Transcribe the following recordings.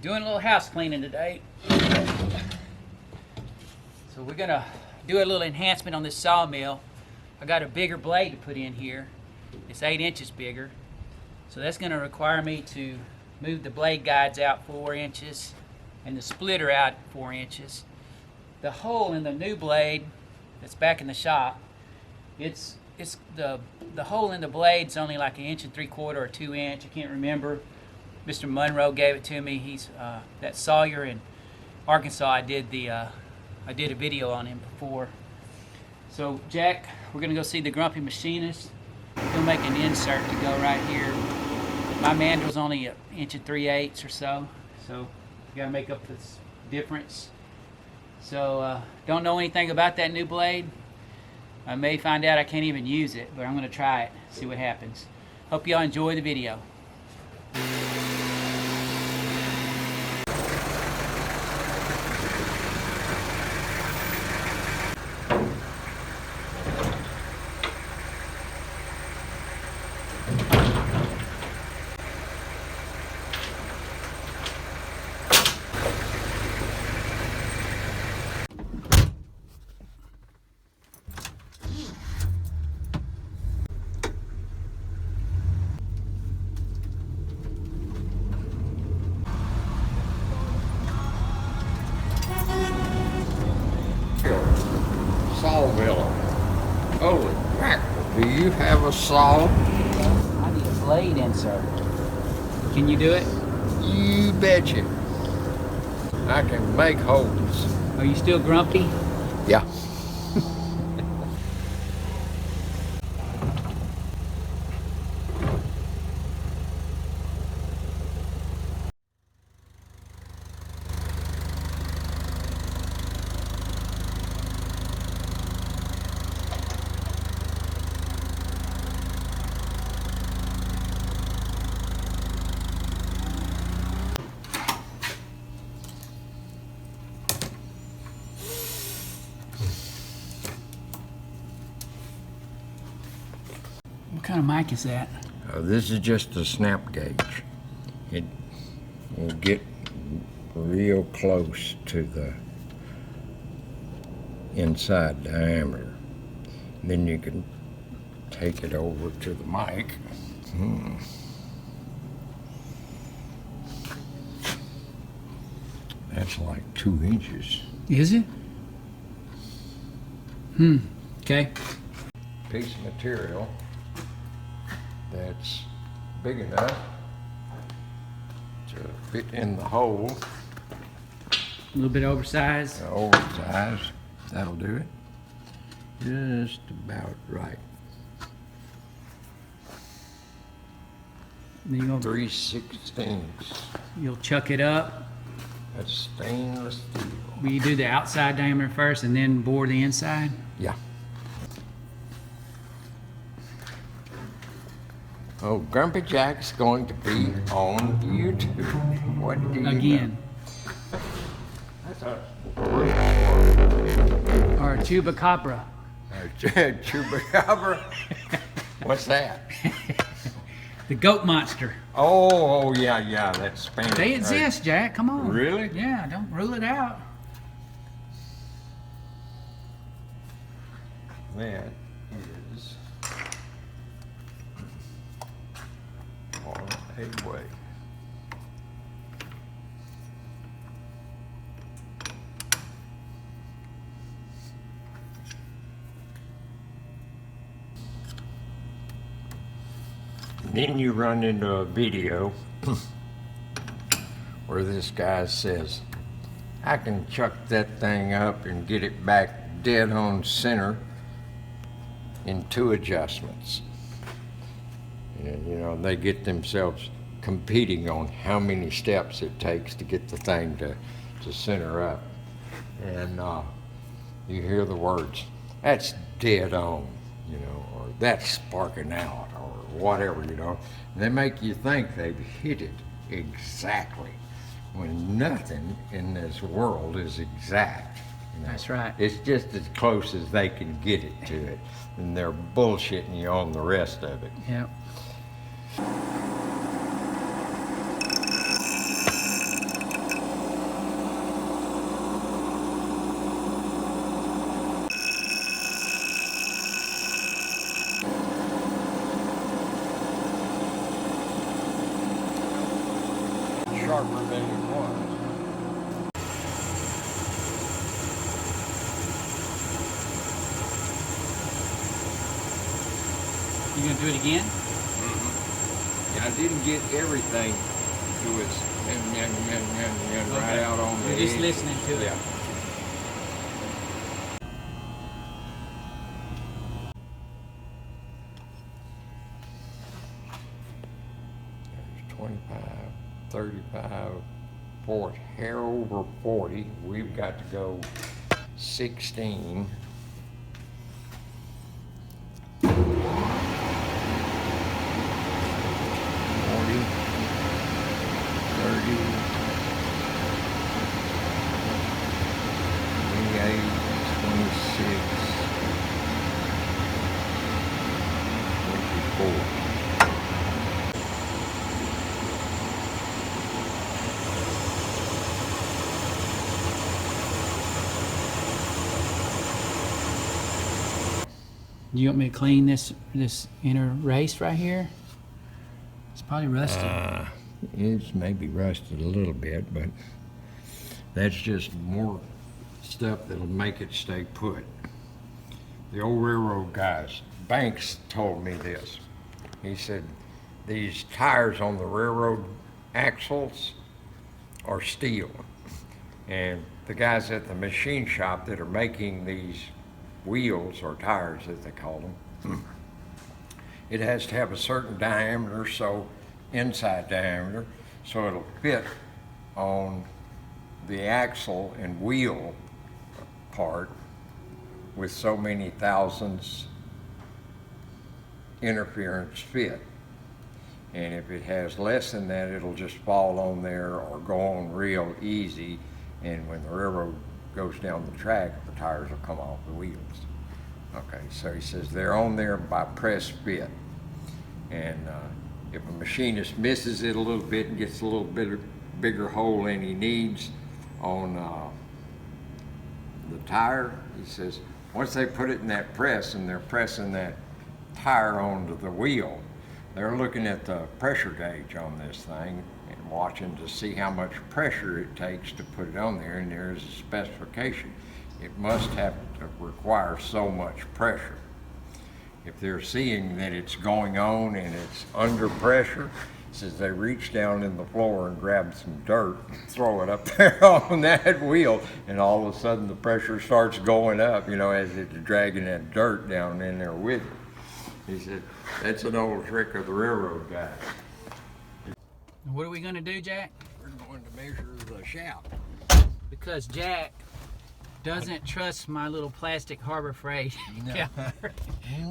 Doing a little house cleaning today. So we're gonna do a little enhancement on this sawmill. I got a bigger blade to put in here. It's 8 inches bigger. So that's gonna require me to move the blade guides out 4 inches and the splitter out 4 inches. The hole in the new blade that's back in the shop, it's the hole in the blade's only like 1 3/4 or 2 inch. I can't remember. Mr. Monroe gave it to me. He's that Sawyer in Arkansas. I did a video on him before. So Jack, we're gonna go see the grumpy machinist. He'll make an insert to go right here. My mandrel's only 1 3/8 or so, so you gotta make up this difference. So don't know anything about that new blade. I may find out I can't even use it, but I'm gonna try it, see what happens. Hope y'all enjoy the video. Sawmill. Holy crap, do you have a saw? I need a blade insert. Can you do it? You betcha. I can make holes. Are you still grumpy? Yeah. What kind of mic is that? This is just a snap gauge. It will get real close to the inside diameter. Then you can take it over to the mic. That's like 2 inches. Is it? Okay. Piece of material that's big enough to fit in the hole. A little bit oversized. Oversized, that'll do it. Just about right. Then you're gonna, 3/16. you'll chuck it up. That's stainless steel. Will you do the outside diameter first and then bore the inside? Yeah. Oh, Grumpy Jack's going to be on YouTube. What do you Again. know? That's a Or a chupacabra. Chupacabra. What's that? The goat monster. Oh, yeah, that's Spanish. They exist, Jack. Come on. Really? Yeah, don't rule it out. That is on a way. Then you run into a video where this guy says, I can chuck that thing up and get it back dead on center in 2 adjustments. And you know, they get themselves competing on how many steps it takes to get the thing to center up. And you hear the words, that's dead on, you know, or that's sparking out, or whatever, you know. And they make you think they've hit it exactly, when nothing in this world is exact. You know? That's right. It's just as close as they can get it to it, and they're bullshitting you on the rest of it. Yep. sharper than it was. You gonna do it again? And I didn't get everything to its right out on the You're just edge. listening to it. Yeah. There's 25, 35, 40. Hair over 40. We've got to go 16. 24. Do you want me to clean this inner race right here? It's probably rusted. It's maybe rusted a little bit, but that's just more stuff that'll make it stay put. The old railroad guys, Banks, told me this. He said, these tires on the railroad axles are steel. And the guys at the machine shop that are making these wheels, or tires as they call them, it has to have a certain diameter, so inside diameter, so it'll fit on the axle and wheel part with so many thousandths interference fit. And if it has less than that, it'll just fall on there or go on real easy, and when the railroad goes down the track, the tires will come off the wheels. Okay, so he says they're on there by press fit. And if a machinist misses it a little bit and gets a little bit bigger hole than he needs on the tire, he says, once they put it in that press and they're pressing that tire onto the wheel, they're looking at the pressure gauge on this thing and watching to see how much pressure it takes to put it on there, and there's a specification. It must have to require so much pressure. If they're seeing that it's going on and it's under pressure, it says they reach down in the floor and grab some dirt and throw it up there on that wheel, and all of a sudden the pressure starts going up, you know, as it's dragging that dirt down in there with it. He said, that's an old trick of the railroad guys. What are we gonna do, Jack? We're going to measure the shaft. Because Jack doesn't trust my little plastic Harbor Freight. No. Yeah.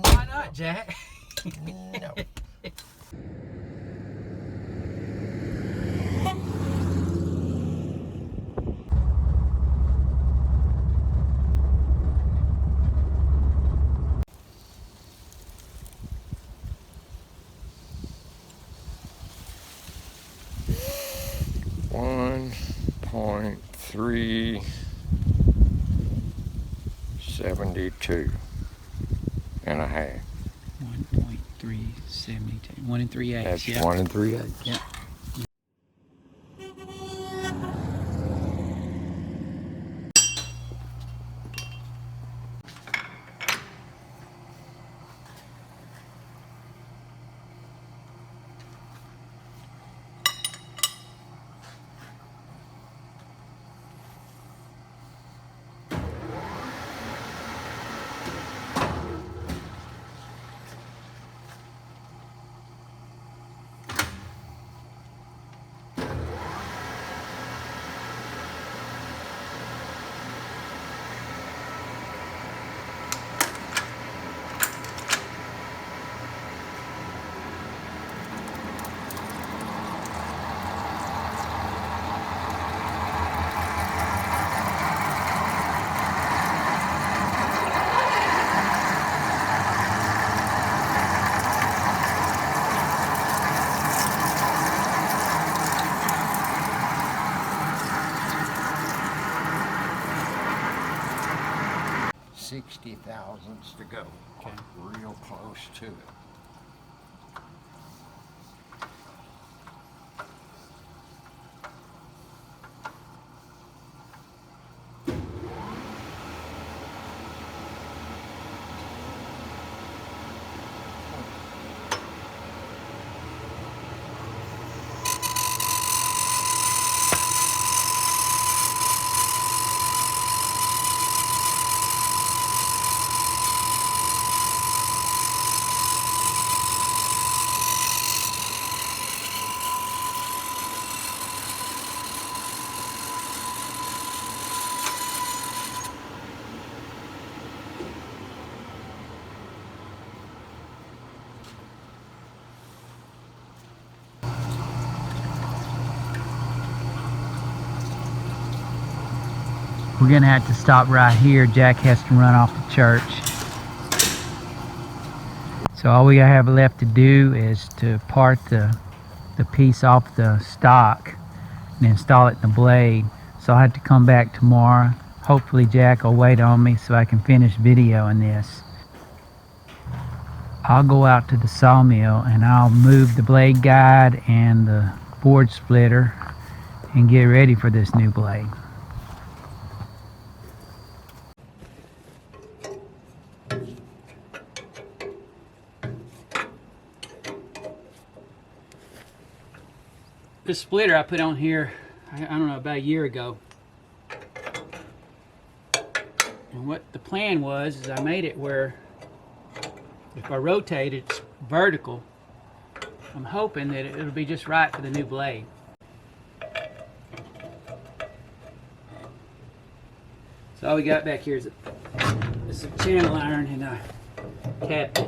Why not, Jack? No. $1.372 and a half. 1.372. 1 3/8. That's Yeah. 1 3/8. Yeah. $60 thousandths to go. Okay. Real close to it. we're gonna have to stop right here. Jack has to run off to church. So all we have left to do is to part the piece off the stock and install it in the blade. So I'll have to come back tomorrow. Hopefully Jack will wait on me so I can finish videoing this. I'll go out to the sawmill and I'll move the blade guide and the board splitter and get ready for this new blade. This splitter I put on here, I don't know, about a year ago. And what the plan was is I made it where if I rotate it, it's vertical. I'm hoping that it'll be just right for the new blade. So all we got back here is a channel iron and a cap.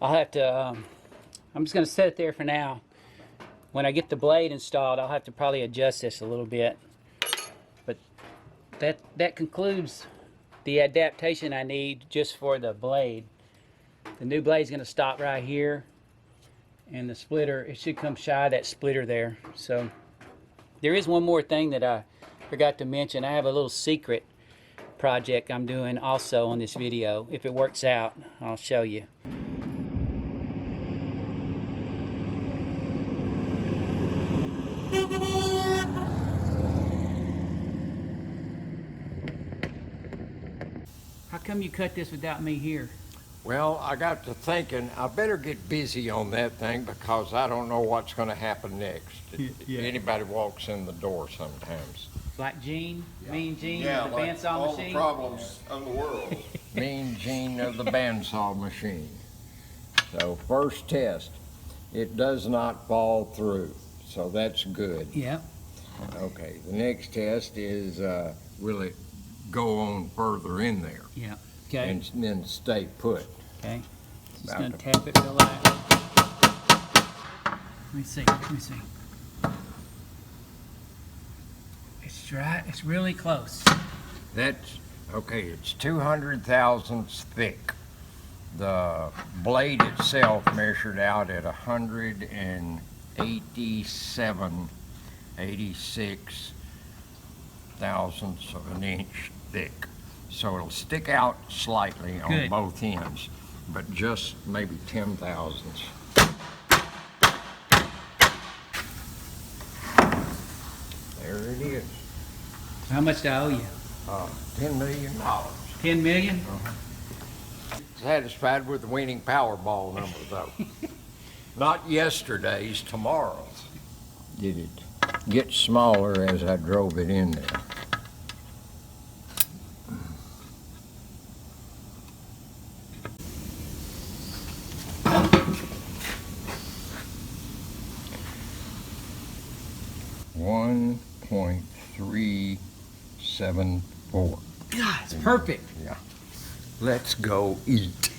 I'll have to, I'm just going to set it there for now. When I get the blade installed, I'll have to probably adjust this a little bit. But that concludes the adaptation I need just for the blade. The new blade's going to stop right here. And the splitter, it should come shy of that splitter there. So there is one more thing that I forgot to mention. I have a little secret project I'm doing also on this video. If it works out, I'll show you. How come you cut this without me here? Well, I got to thinking, I better get busy on that thing because I don't know what's going to happen next. Yeah. Anybody walks in the door sometimes. Like Gene, Mean Gene, Yeah, with the like bandsaw all machine. the problems of the world. Mean Gene of the bandsaw machine. So first test, it does not fall through, so that's good. Yeah. Okay, the next test is will it go on further in there Yeah. Okay. and then stay put. Okay. Just About gonna to- tap it real light. Let me see. Let me see. It's dry. It's really close. That's, okay, it's 200 thousandths thick. The blade itself measured out at 86 thousandths of an inch thick. So it'll stick out slightly on Good. both ends, but just maybe 10 thousandths. There it is. How much do I owe you? $10 million. 10 million? Satisfied with the winning Powerball number, though. Not yesterday's, tomorrow's. Did it get smaller as I drove it in there? .374. God, it's perfect. Yeah. Let's go eat.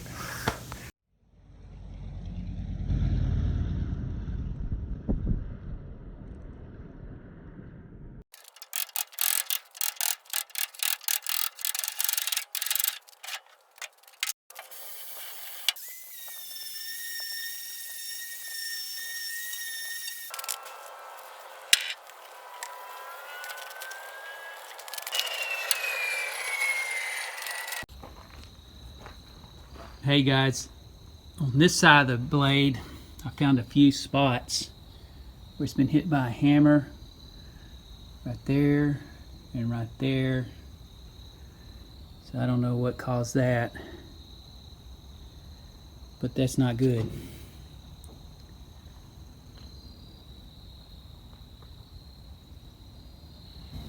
Hey guys, on this side of the blade, I found a few spots where it's been hit by a hammer. Right there and right there. So I don't know what caused that, but that's not good.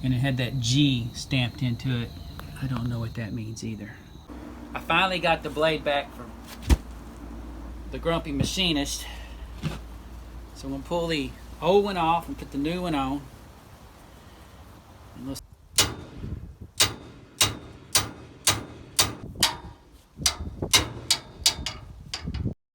And it had that G stamped into it. I don't know what that means either. I finally got the blade back from the grumpy machinist. So I'm gonna pull the old one off and put the new one on.